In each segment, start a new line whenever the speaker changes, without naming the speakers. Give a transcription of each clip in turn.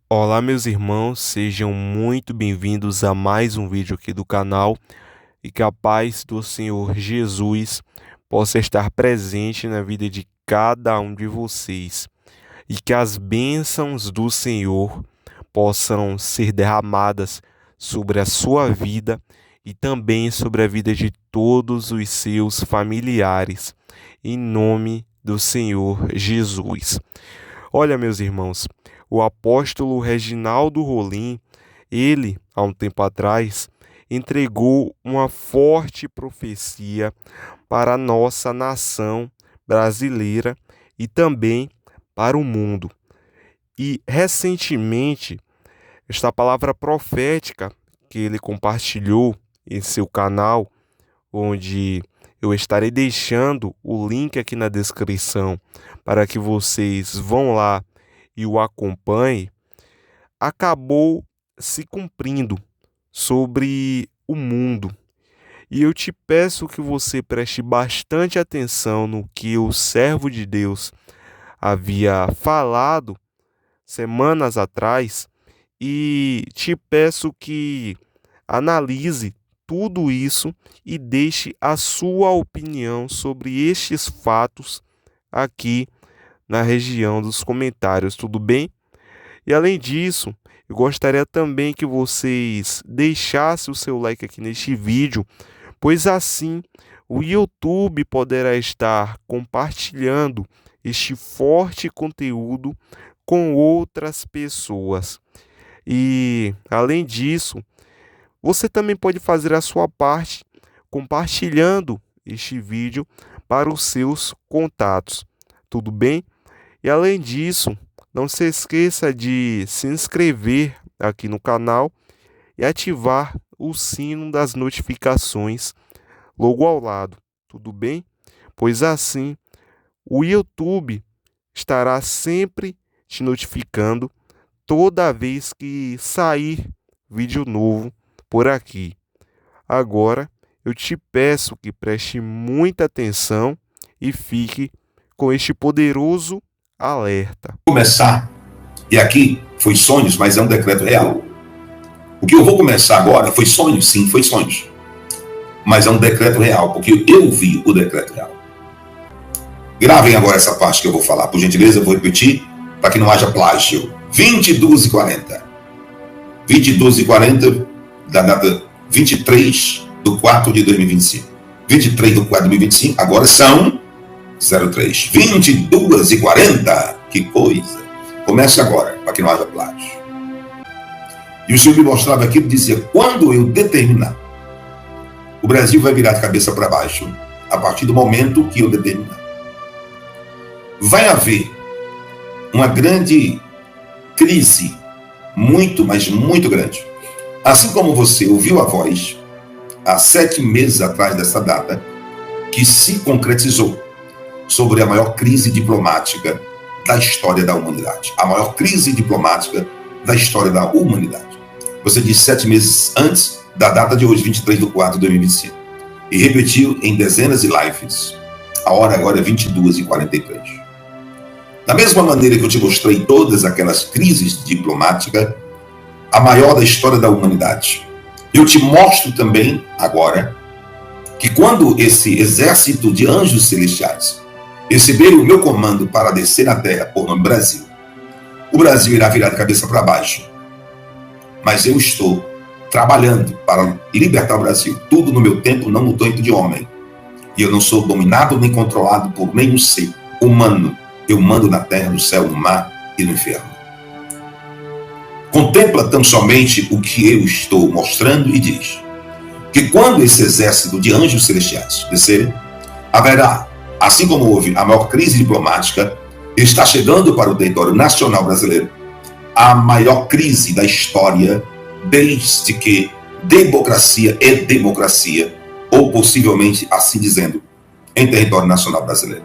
Olá, meus irmãos, sejam muito bem-vindos a mais um vídeo aqui do canal e que a paz do Senhor Jesus possa estar presente na vida de cada um de vocês e que as bênçãos do Senhor possam ser derramadas sobre a sua vida e também sobre a vida de todos os seus familiares, em nome do Senhor Jesus. Olha, meus irmãos, o apóstolo Reginaldo Rolim, ele, há um tempo atrás, entregou uma forte profecia para a nossa nação brasileira e também para o mundo. E, recentemente, esta palavra profética que ele compartilhou em seu canal, onde eu estarei deixando o link aqui na descrição para que vocês vão lá e o acompanhem, acabou se cumprindo sobre o mundo. E eu te peço que você preste bastante atenção no que o servo de Deus havia falado semanas atrás e te peço que analise tudo isso e deixe a sua opinião sobre estes fatos aqui na região dos comentários, tudo bem? E além disso, eu gostaria também que vocês deixassem o seu like aqui neste vídeo, pois assim o YouTube poderá estar compartilhando este forte conteúdo com outras pessoas. E além disso, você também pode fazer a sua parte compartilhando este vídeo para os seus contatos, tudo bem? E além disso, não se esqueça de se inscrever aqui no canal e ativar o sino das notificações logo ao lado, tudo bem? Pois assim, o YouTube estará sempre te notificando toda vez que sair vídeo novo por aqui. Agora, eu te peço que preste muita atenção e fique com este poderoso alerta.
Começar, e aqui foi sonhos, mas é um decreto real. O que eu vou começar agora foi sonhos, sim, foi sonhos, mas é um decreto real, porque eu vi o decreto real. Gravem agora essa parte que eu vou falar, por gentileza, eu vou repetir, para que não haja plágio. 20/12/40. 20/12/40, da data 23/4/2025. 23/4/2025, agora são 03. 22/40. Que coisa. Comece agora, para que não haja plágio. E o Senhor me mostrava aquilo e dizia: quando eu determinar, o Brasil vai virar de cabeça para baixo, a partir do momento que eu determinar. Vai haver uma grande crise, muito, mas muito grande. Assim como você ouviu a voz, há 7 meses atrás dessa data, que se concretizou sobre a maior crise diplomática da história da humanidade. A maior crise diplomática da história da humanidade. Você disse 7 meses antes da data de hoje, 23/4/2025. E repetiu em dezenas de lives. A hora agora é 22/43. Da mesma maneira que eu te mostrei todas aquelas crises diplomáticas, a maior da história da humanidade, eu te mostro também agora que quando esse exército de anjos celestiais receber o meu comando para descer na terra por nome Brasil, o Brasil irá virar de cabeça para baixo. Mas eu estou trabalhando para libertar o Brasil. Tudo no meu tempo, não no tempo de homem. E eu não sou dominado nem controlado por nenhum ser humano. Eu mando na terra, no céu, no mar e no inferno. Contempla tão somente o que eu estou mostrando e diz que quando esse exército de anjos celestiais descerem, haverá, assim como houve a maior crise diplomática, está chegando para o território nacional brasileiro a maior crise da história desde que democracia é democracia, ou possivelmente assim dizendo, em território nacional brasileiro.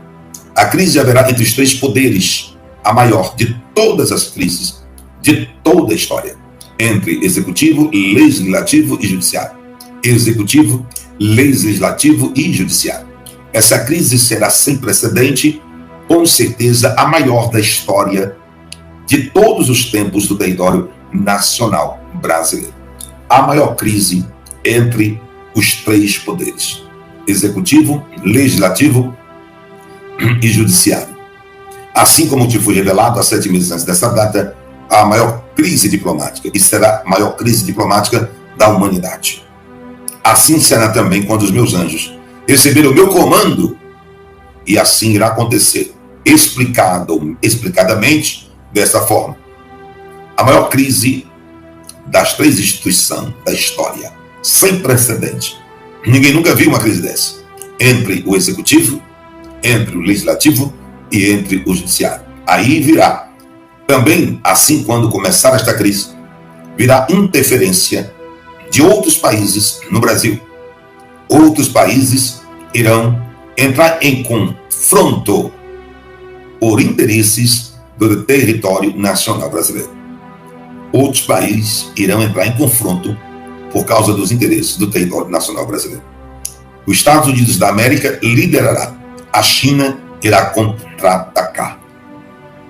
A crise haverá entre os 3 poderes, a maior de todas as crises de toda a história, entre executivo, legislativo e judiciário. Executivo, legislativo e judiciário. Essa crise será sem precedente, com certeza a maior da história de todos os tempos do território nacional brasileiro. A maior crise entre os três poderes: executivo, legislativo e judiciário. Assim como te foi revelado há 7 meses antes dessa data, a maior crise diplomática, e será a maior crise diplomática da humanidade. Assim será também quando os meus anjos receberem o meu comando, e assim irá acontecer, explicadamente, dessa forma. A maior crise das três instituições da história, sem precedente. Ninguém nunca viu uma crise dessa. Entre o executivo, entre o legislativo e entre o judiciário. Aí virá também, assim, quando começar esta crise, virá interferência de outros países no Brasil. Outros países irão entrar em confronto por interesses do território nacional brasileiro. Outros países irão entrar em confronto por causa dos interesses do território nacional brasileiro. Os Estados Unidos da América liderará. A China irá contra-atacar.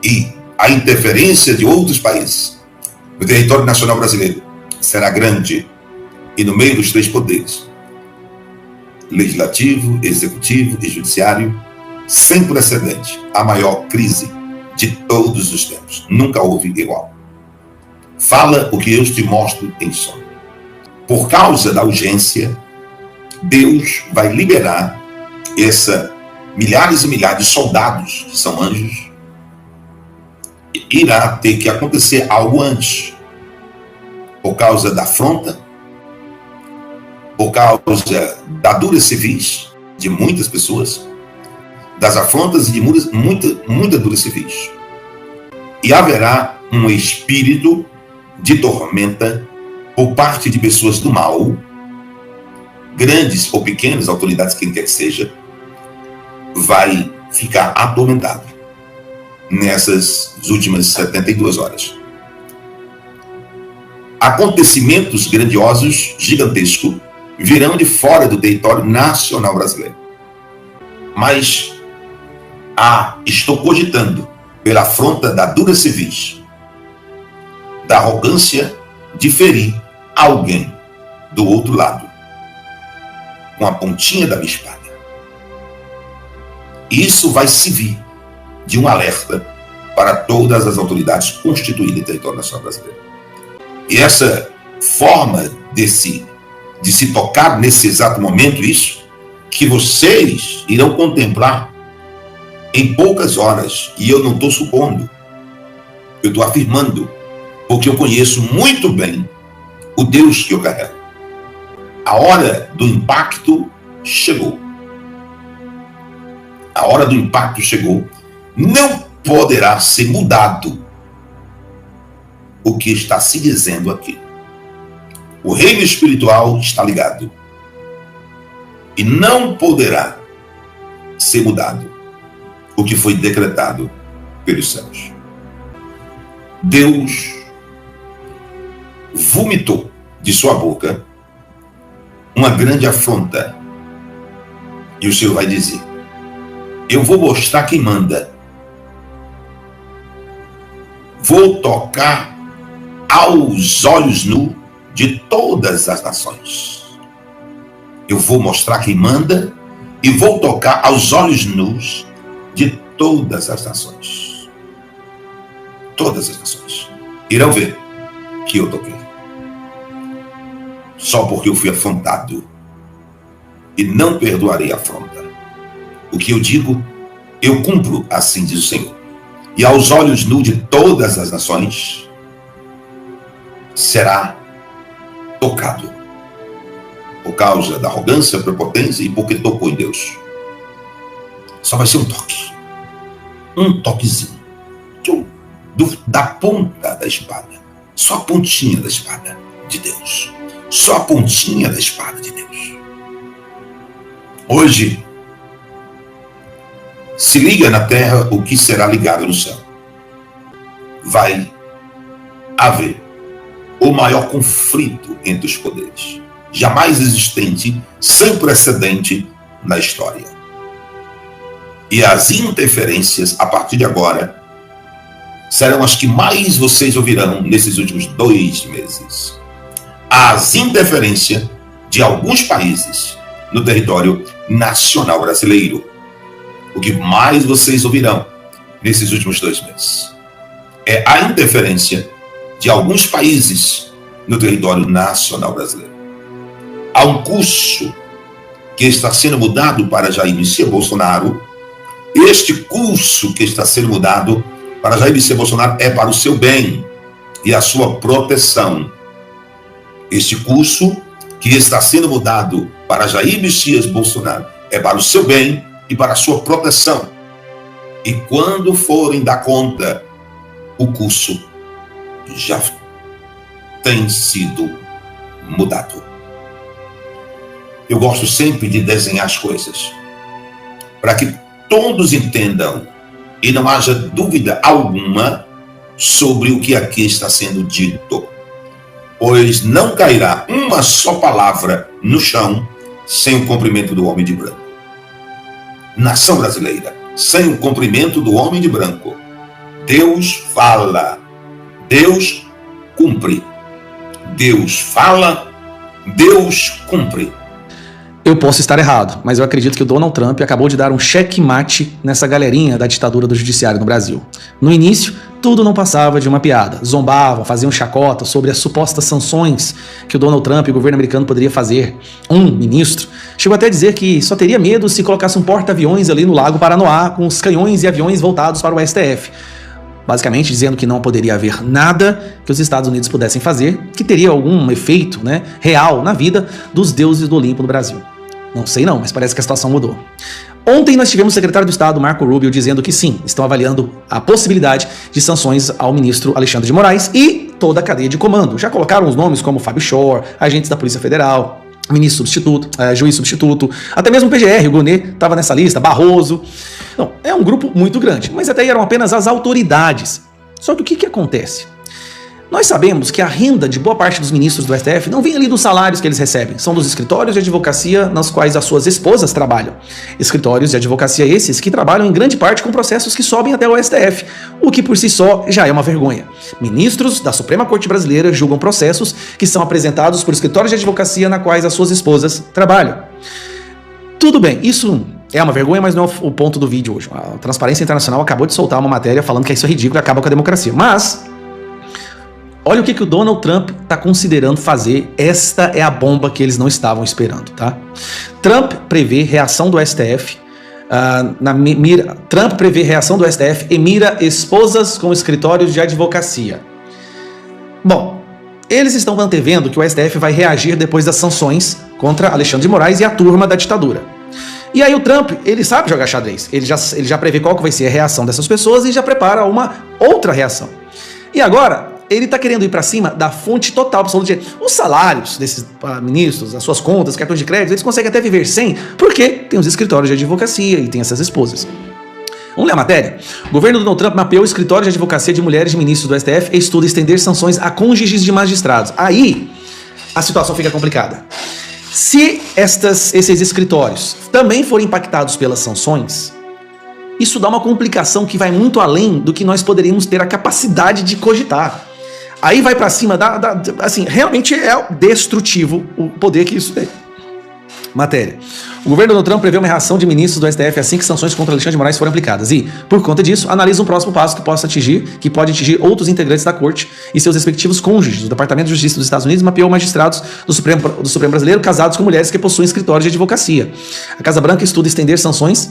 E a interferência de outros países no território nacional brasileiro será grande. E no meio dos três poderes, legislativo, executivo e judiciário, sem precedente, a maior crise de todos os tempos. Nunca houve igual. Fala o que eu te mostro em sonho. Por causa da urgência, Deus vai liberar milhares e milhares de soldados, que são anjos. Irá ter que acontecer algo antes. Por causa da afronta, por causa da dura civis de muitas pessoas, das afrontas e de muita dura civis. E haverá um espírito de tormenta por parte de pessoas do mal, grandes ou pequenas autoridades, quem quer que seja, vai ficar atormentado nessas últimas 72 horas. Acontecimentos grandiosos, gigantescos, virão de fora do território nacional brasileiro. Mas estou cogitando, pela afronta da dura civis, da arrogância de ferir alguém do outro lado, com a pontinha da minha espada. Isso vai servir de um alerta para todas as autoridades constituídas em território nacional brasileiro. E essa forma de se tocar nesse exato momento, isso, que vocês irão contemplar em poucas horas, e eu não estou supondo, eu estou afirmando, porque eu conheço muito bem o Deus que eu carrego. A hora do impacto chegou. A hora do impacto chegou. Não poderá ser mudado o que está se dizendo aqui. O reino espiritual está ligado. E não poderá ser mudado o que foi decretado pelos céus. Deus vomitou de sua boca uma grande afronta. E o Senhor vai dizer: eu vou mostrar quem manda. Vou tocar aos olhos nus de todas as nações. Eu vou mostrar quem manda e vou tocar aos olhos nus de todas as nações. Todas as nações irão ver que eu toquei. Só porque eu fui afrontado. E não perdoarei a afronta. O que eu digo, eu cumpro, assim diz o Senhor. E aos olhos nus de todas as nações será tocado. Por causa da arrogância, prepotência e porque tocou em Deus. Só vai ser um toque. Um toquezinho. Da ponta da espada. Só a pontinha da espada de Deus. Só a pontinha da espada de Deus. Hoje, se liga na terra o que será ligado no céu. Vai haver o maior conflito entre os poderes, jamais existente, sem precedente na história. E as interferências, a partir de agora, serão as que mais vocês ouvirão nesses últimos 2 meses. As interferências de alguns países no território nacional brasileiro. O que mais vocês ouvirão nesses últimos 2 meses é a interferência de alguns países no território nacional brasileiro. Há um curso que está sendo mudado para Jair Messias Bolsonaro. Este curso que está sendo mudado para Jair Messias Bolsonaro é para o seu bem e a sua proteção. Este curso que está sendo mudado para Jair Messias Bolsonaro é para o seu bem e para a sua proteção. E quando forem dar conta, o curso já tem sido mudado. Eu gosto sempre de desenhar as coisas para que todos entendam e não haja dúvida alguma sobre o que aqui está sendo dito. Pois não cairá uma só palavra no chão sem o cumprimento do homem de branco. Nação brasileira, sem o cumprimento do homem de branco. Deus fala, Deus cumpre. Deus fala, Deus cumpre.
Eu posso estar errado, mas eu acredito que o Donald Trump acabou de dar um checkmate nessa galerinha da ditadura do judiciário no Brasil. No início, tudo não passava de uma piada. Zombavam, faziam chacota sobre as supostas sanções que o Donald Trump e o governo americano poderia fazer. Um ministro chegou até a dizer que só teria medo se colocasse um porta-aviões ali no Lago Paranoá com os canhões e aviões voltados para o STF. Basicamente dizendo que não poderia haver nada que os Estados Unidos pudessem fazer que teria algum efeito, real na vida dos deuses do Olimpo no Brasil. Não sei não, mas parece que a situação mudou. Ontem nós tivemos o secretário do Estado, Marco Rubio, dizendo que sim, estão avaliando a possibilidade de sanções ao ministro Alexandre de Moraes e toda a cadeia de comando. Já colocaram os nomes como Fábio Shor, agentes da Polícia Federal, ministro substituto, juiz substituto, até mesmo o PGR, o Gonê estava nessa lista, Barroso. Não, é um grupo muito grande, mas até aí eram apenas as autoridades. Só que o que acontece? Nós sabemos que a renda de boa parte dos ministros do STF não vem ali dos salários que eles recebem, são dos escritórios de advocacia nas quais as suas esposas trabalham. Escritórios de advocacia esses que trabalham em grande parte com processos que sobem até o STF, o que por si só já é uma vergonha. Ministros da Suprema Corte Brasileira julgam processos que são apresentados por escritórios de advocacia na quais as suas esposas trabalham. Tudo bem, isso é uma vergonha, mas não é o ponto do vídeo hoje. A Transparência Internacional acabou de soltar uma matéria falando que isso é ridículo e acaba com a democracia. Mas olha o que o Donald Trump está considerando fazer. Esta é a bomba que eles não estavam esperando, tá? Trump prevê reação do STF Trump prevê reação do STF e mira esposas com escritórios de advocacia. Bom, eles estão antevendo que o STF vai reagir depois das sanções contra Alexandre de Moraes e a turma da ditadura. E aí o Trump, ele sabe jogar xadrez, ele já prevê qual que vai ser a reação dessas pessoas e já prepara uma outra reação. E agora ele está querendo ir para cima da fonte total, absoluta. Os salários desses ministros, as suas contas, cartões de crédito, eles conseguem até viver sem, porque tem os escritórios de advocacia e tem essas esposas. Vamos ler a matéria? O governo do Donald Trump mapeou o escritório de advocacia de mulheres de ministros do STF e estuda estender sanções a cônjuges de magistrados. Aí a situação fica complicada. Se esses escritórios também forem impactados pelas sanções, isso dá uma complicação que vai muito além do que nós poderíamos ter a capacidade de cogitar. Aí vai pra cima assim, realmente é destrutivo o poder que isso tem. Matéria. O governo do Trump prevê uma reação de ministros do STF assim que sanções contra Alexandre de Moraes forem aplicadas e, por conta disso, analisa um próximo passo que pode atingir outros integrantes da corte e seus respectivos cônjuges. O Departamento de Justiça dos Estados Unidos mapeou magistrados do Supremo Brasileiro casados com mulheres que possuem escritórios de advocacia. A Casa Branca estuda estender sanções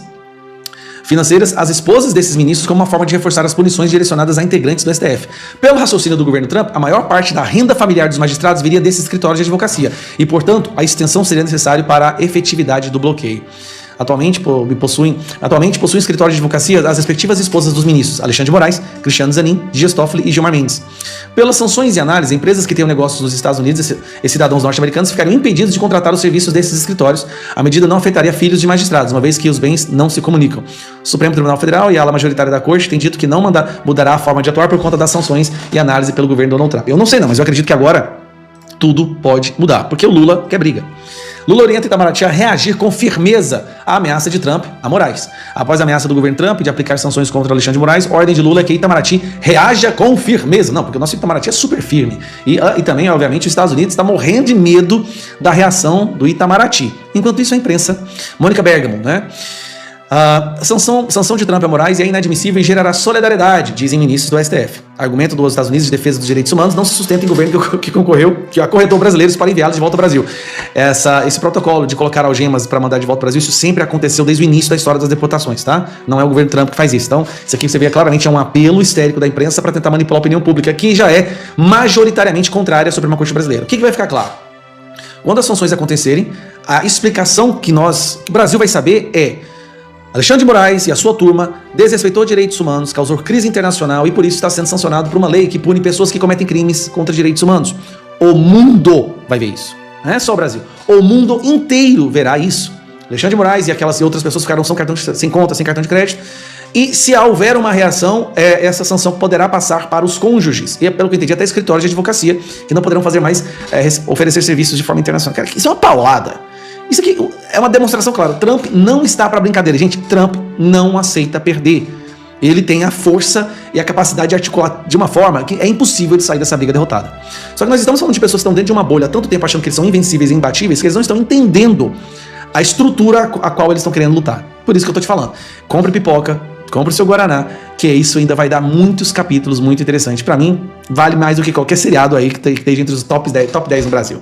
financeiras às esposas desses ministros como uma forma de reforçar as punições direcionadas a integrantes do STF. Pelo raciocínio do governo Trump, a maior parte da renda familiar dos magistrados viria desses escritórios de advocacia e, portanto, a extensão seria necessária para a efetividade do bloqueio. Atualmente possuem escritório de advocacia as respectivas esposas dos ministros Alexandre de Moraes, Cristiano Zanin, Dias Toffoli e Gilmar Mendes. Pelas sanções e análise, empresas que tenham negócios nos Estados Unidos e cidadãos norte-americanos ficariam impedidos de contratar os serviços desses escritórios. A medida não afetaria filhos de magistrados, uma vez que os bens não se comunicam. O Supremo Tribunal Federal e a ala majoritária da Corte têm dito que não mudará a forma de atuar por conta das sanções e análise pelo governo Donald Trump. Eu não sei não, mas eu acredito que agora tudo pode mudar, porque o Lula quer briga. Lula orienta Itamaraty a reagir com firmeza à ameaça de Trump a Moraes. Após a ameaça do governo Trump de aplicar sanções contra Alexandre de Moraes, a ordem de Lula é que Itamaraty reaja com firmeza. Não, porque o nosso Itamaraty é super firme. E também, obviamente, os Estados Unidos está morrendo de medo da reação do Itamaraty. Enquanto isso, a imprensa, Mônica Bergamo, né? A sanção de Trump a Moraes é inadmissível e gerará solidariedade, dizem ministros do STF. Argumento dos Estados Unidos de defesa dos direitos humanos não se sustenta em governo que acorrentou brasileiros para enviá-los de volta ao Brasil. Esse protocolo de colocar algemas para mandar de volta ao Brasil, isso sempre aconteceu desde o início da história das deportações, tá? Não é o governo Trump que faz isso. Então, isso aqui você vê claramente é um apelo histérico da imprensa para tentar manipular a opinião pública, que já é majoritariamente contrária à Suprema Corte brasileira. O que vai ficar claro? Quando as sanções acontecerem, a explicação que o Brasil vai saber é: Alexandre de Moraes e a sua turma desrespeitou direitos humanos, causou crise internacional e por isso está sendo sancionado por uma lei que pune pessoas que cometem crimes contra direitos humanos. O mundo vai ver isso. Não é só o Brasil. O mundo inteiro verá isso. Alexandre de Moraes e aquelas outras pessoas ficaram sem conta, sem cartão de crédito. E se houver uma reação, essa sanção poderá passar para os cônjuges. E pelo que eu entendi, até escritórios de advocacia, que não poderão fazer mais oferecer serviços de forma internacional. Cara, isso é uma paulada. Isso aqui é uma demonstração clara. Trump não está para brincadeira. Gente, Trump não aceita perder. Ele tem a força e a capacidade de articular de uma forma que é impossível de sair dessa briga derrotada. Só que nós estamos falando de pessoas que estão dentro de uma bolha há tanto tempo achando que eles são invencíveis e imbatíveis, que eles não estão entendendo a estrutura a qual eles estão querendo lutar. Por isso que eu tô te falando. Compre pipoca, compre o seu Guaraná, que isso ainda vai dar muitos capítulos muito interessantes. Pra mim, vale mais do que qualquer seriado aí que esteja entre os top 10 no Brasil.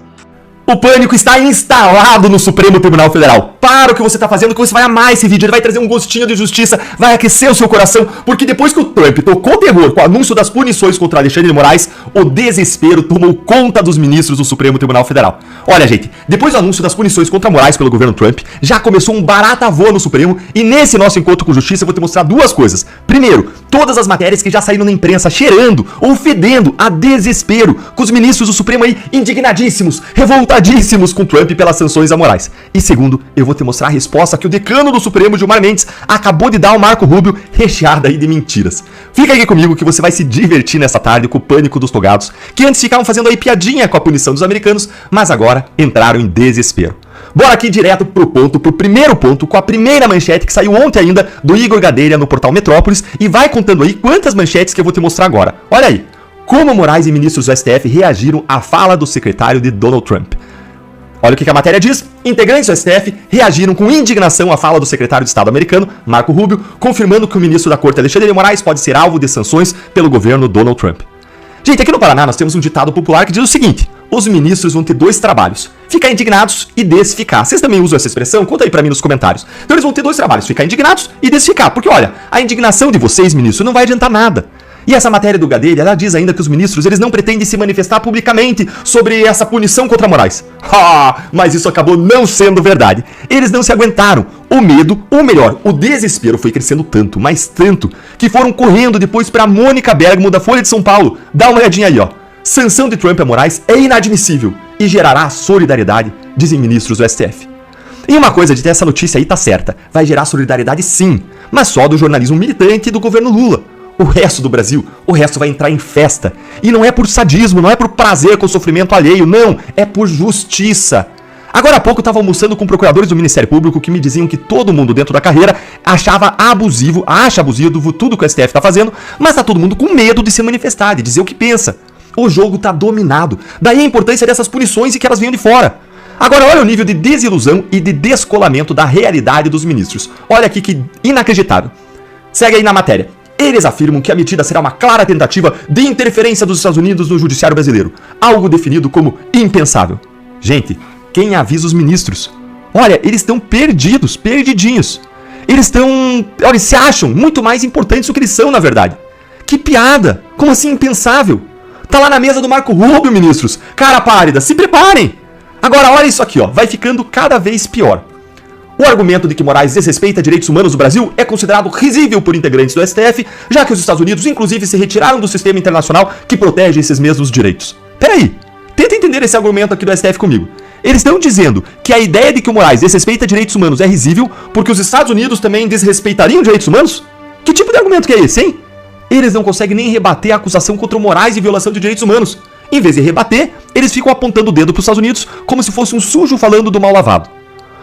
O pânico está instalado no Supremo Tribunal Federal. Para o que você está fazendo, que você vai amar esse vídeo. Ele vai trazer um gostinho de justiça, vai aquecer o seu coração, porque depois que o Trump tocou terror com o anúncio das punições contra Alexandre de Moraes, o desespero tomou conta dos ministros do Supremo Tribunal Federal. Olha, gente, depois do anúncio das punições contra Moraes pelo governo Trump, já começou um barata voa no Supremo, e nesse nosso encontro com justiça eu vou te mostrar duas coisas. Primeiro, todas as matérias que já saíram na imprensa cheirando ou fedendo a desespero, com os ministros do Supremo aí indignadíssimos, revoltadíssimos com Trump pelas sanções a Moraes. E segundo, eu vou te mostrar a resposta que o decano do Supremo, Gilmar Mendes, acabou de dar ao Marco Rubio, recheada aí de mentiras. Fica aqui comigo que você vai se divertir nessa tarde com o pânico dos togados, que antes ficavam fazendo aí piadinha com a punição dos americanos, mas agora entraram em desespero. Bora aqui direto pro primeiro ponto, com a primeira manchete que saiu ontem ainda do Igor Gadelha no portal Metrópolis, e vai contando aí quantas manchetes que eu vou te mostrar agora. Olha aí, como Moraes e ministros do STF reagiram à fala do secretário de Donald Trump. Olha o que a matéria diz. Integrantes do STF reagiram com indignação à fala do secretário de Estado americano, Marco Rubio, confirmando que o ministro da Corte, Alexandre de Moraes, pode ser alvo de sanções pelo governo Donald Trump. Gente, aqui no Paraná nós temos um ditado popular que diz o seguinte: os ministros vão ter dois trabalhos, ficar indignados e desficar. Vocês também usam essa expressão? Conta aí pra mim nos comentários. Então eles vão ter dois trabalhos, ficar indignados e desficar. Porque olha, a indignação de vocês, ministros, não vai adiantar nada. E essa matéria do Gadelha, ela diz ainda que os ministros, eles não pretendem se manifestar publicamente sobre essa punição contra Moraes. Mas isso acabou não sendo verdade. Eles não se aguentaram. O medo, ou melhor, o desespero foi crescendo tanto, mas tanto, que foram correndo depois pra Mônica Bergamo da Folha de São Paulo. Dá uma olhadinha aí, ó. Sanção de Trump a Moraes é inadmissível e gerará solidariedade, dizem ministros do STF. E uma coisa de ter essa notícia aí tá certa, vai gerar solidariedade sim, mas só do jornalismo militante do governo Lula. O resto do Brasil, o resto vai entrar em festa. E não é por sadismo, não é por prazer com o sofrimento alheio, não, é por justiça. Agora há pouco eu estava almoçando com procuradores do Ministério Público que me diziam que todo mundo dentro da carreira acha abusivo tudo que o STF está fazendo, mas tá todo mundo com medo de se manifestar, de dizer o que pensa. O jogo tá dominado. Daí a importância dessas punições e que elas venham de fora. Agora olha o nível de desilusão e de descolamento da realidade dos ministros. Olha aqui que inacreditável. Segue aí na matéria. Eles afirmam que a medida será uma clara tentativa de interferência dos Estados Unidos no judiciário brasileiro. Algo definido como impensável. Gente, quem avisa os ministros? Olha, eles estão perdidos, perdidinhos. Eles se acham muito mais importantes do que eles são, na verdade. Que piada! Como assim impensável? Tá lá na mesa do Marco Rubio, ministros. Cara pálida, se preparem! Agora olha isso aqui, ó, vai ficando cada vez pior. O argumento de que Moraes desrespeita direitos humanos no Brasil é considerado risível por integrantes do STF, já que os Estados Unidos, inclusive, se retiraram do sistema internacional que protege esses mesmos direitos. Peraí, tenta entender esse argumento aqui do STF comigo. Eles estão dizendo que a ideia de que o Moraes desrespeita direitos humanos é risível porque os Estados Unidos também desrespeitariam direitos humanos? Que tipo de argumento que é esse, hein? Eles não conseguem nem rebater a acusação contra o Moraes de violação de direitos humanos. Em vez de rebater, eles ficam apontando o dedo para os Estados Unidos como se fosse um sujo falando do mal lavado.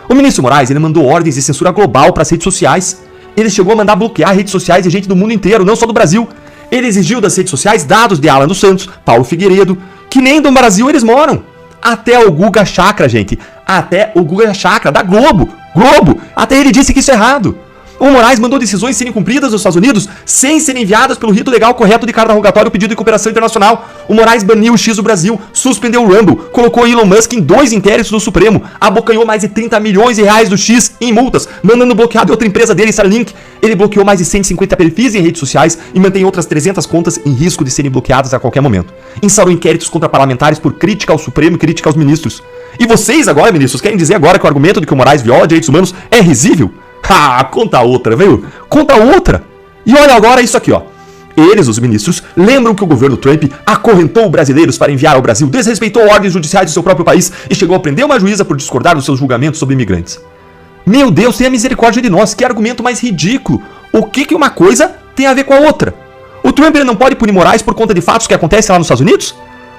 O ministro Moraes, ele mandou ordens de censura global para as redes sociais. Ele chegou a mandar bloquear redes sociais de gente do mundo inteiro, não só do Brasil. Ele exigiu das redes sociais dados de Alan dos Santos, Paulo Figueiredo, que nem do Brasil eles moram. Até o Guga Chakra, gente. Até o Guga Chakra, da Globo. Até ele disse que isso é errado. O Moraes mandou decisões serem cumpridas nos Estados Unidos sem serem enviadas pelo rito legal correto de carta rogatória ou pedido de cooperação internacional. O Moraes baniu o X do Brasil, suspendeu o Rumble, colocou Elon Musk em 2 inquéritos do Supremo, abocanhou mais de 30 milhões de reais do X em multas, mandando bloquear de outra empresa dele, Starlink. Ele bloqueou mais de 150 perfis em redes sociais e mantém outras 300 contas em risco de serem bloqueadas a qualquer momento. Instaurou inquéritos contra parlamentares por crítica ao Supremo e crítica aos ministros. E vocês agora, ministros, querem dizer agora que o argumento de que o Moraes viola direitos humanos é risível? Ah, conta outra, viu? Conta outra. E olha agora isso aqui, ó. Eles, os ministros, lembram que o governo Trump acorrentou brasileiros para enviar ao Brasil, desrespeitou ordens judiciais do seu próprio país e chegou a prender uma juíza por discordar dos seus julgamentos sobre imigrantes. Meu Deus, tenha misericórdia de nós, que argumento mais ridículo. O que uma coisa tem a ver com a outra? O Trump ele não pode punir Moraes por conta de fatos que acontecem lá nos Estados Unidos?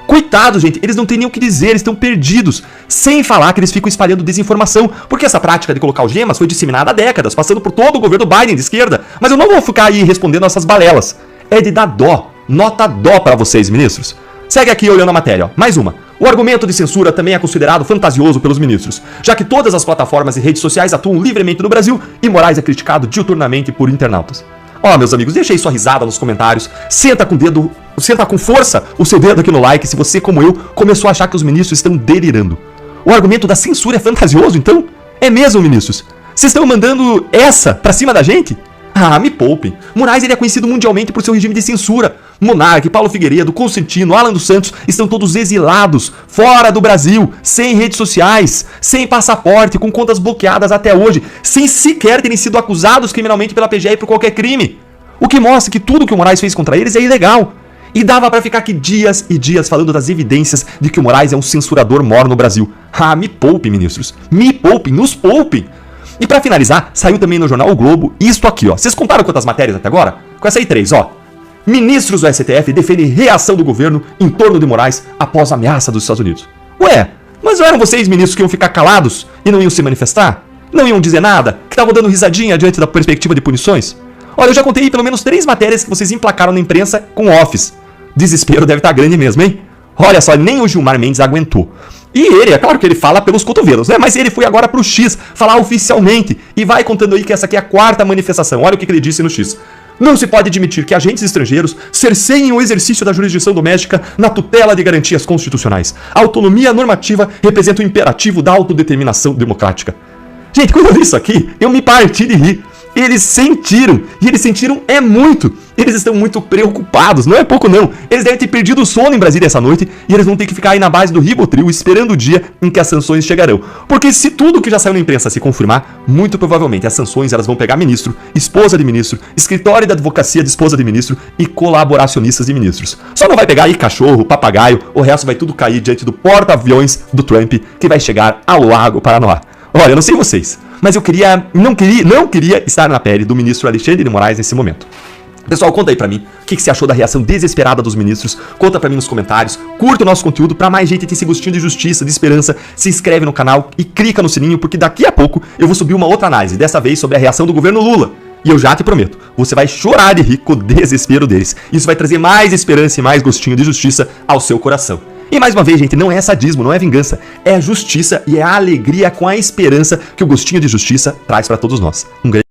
Coitados, gente, eles não têm nem o que dizer, eles estão perdidos. Sem falar que eles ficam espalhando desinformação, porque essa prática de colocar algemas foi disseminada há décadas, passando por todo o governo Biden de esquerda. Mas eu não vou ficar aí respondendo essas balelas. É de dar dó, nota dó para vocês, ministros. Segue aqui olhando a matéria, ó. Mais uma. O argumento de censura também é considerado fantasioso pelos ministros, já que todas as plataformas e redes sociais atuam livremente no Brasil e Moraes é criticado diuturnamente por internautas. Ó, meus amigos, deixa aí sua risada nos comentários, senta com força o seu dedo aqui no like se você, como eu, começou a achar que os ministros estão delirando. O argumento da censura é fantasioso, então? É mesmo, ministros? Vocês estão mandando essa pra cima da gente? Ah, me poupem. Moraes ele é conhecido mundialmente por seu regime de censura. Monark, Paulo Figueiredo, Constantino, Alan dos Santos estão todos exilados, fora do Brasil, sem redes sociais, sem passaporte, com contas bloqueadas até hoje, sem sequer terem sido acusados criminalmente pela PGR por qualquer crime. O que mostra que tudo que o Moraes fez contra eles é ilegal. E dava pra ficar aqui dias e dias falando das evidências de que o Moraes é um censurador mor no Brasil. Ah, me poupem, ministros. Me poupem, nos poupem. E pra finalizar, saiu também no jornal O Globo isto aqui, ó. Vocês contaram quantas matérias até agora? Com essa aí 3, ó. Ministros do STF defendem reação do governo em torno de Moraes após a ameaça dos Estados Unidos. Ué, mas não eram vocês, ministros, que iam ficar calados e não iam se manifestar? Não iam dizer nada? Que estavam dando risadinha diante da perspectiva de punições? Olha, eu já contei pelo menos 3 matérias que vocês emplacaram na imprensa com office. Desespero deve estar grande mesmo, hein? Olha só, nem o Gilmar Mendes aguentou. E ele, é claro que ele fala pelos cotovelos, né? Mas ele foi agora pro X falar oficialmente e vai contando aí que essa aqui é a 4ª manifestação. Olha o que ele disse no X. Não se pode admitir que agentes estrangeiros cerceiem o exercício da jurisdição doméstica na tutela de garantias constitucionais. A autonomia normativa representa o imperativo da autodeterminação democrática. Gente, quando eu li isso aqui, eu me parti de rir. Eles sentiram, e eles sentiram é muito. Eles estão muito preocupados, não é pouco não. Eles devem ter perdido o sono em Brasília essa noite e eles vão ter que ficar aí na base do Rivotril esperando o dia em que as sanções chegarão. Porque se tudo que já saiu na imprensa se confirmar, muito provavelmente as sanções elas vão pegar ministro, esposa de ministro, escritório da advocacia de esposa de ministro e colaboracionistas de ministros. Só não vai pegar aí cachorro, papagaio, o resto vai tudo cair diante do porta-aviões do Trump que vai chegar ao Lago Paranoá. Olha, eu não sei vocês, mas eu não queria estar na pele do ministro Alexandre de Moraes nesse momento. Pessoal, conta aí pra mim o que você achou da reação desesperada dos ministros. Conta pra mim nos comentários, curta o nosso conteúdo pra mais gente ter esse gostinho de justiça, de esperança. Se inscreve no canal e clica no sininho, porque daqui a pouco eu vou subir uma outra análise, dessa vez sobre a reação do governo Lula. E eu já te prometo, você vai chorar de rir com o desespero deles. Isso vai trazer mais esperança e mais gostinho de justiça ao seu coração. E mais uma vez, gente, não é sadismo, não é vingança, é a justiça e é a alegria com a esperança que o gostinho de justiça traz pra todos nós. Um grande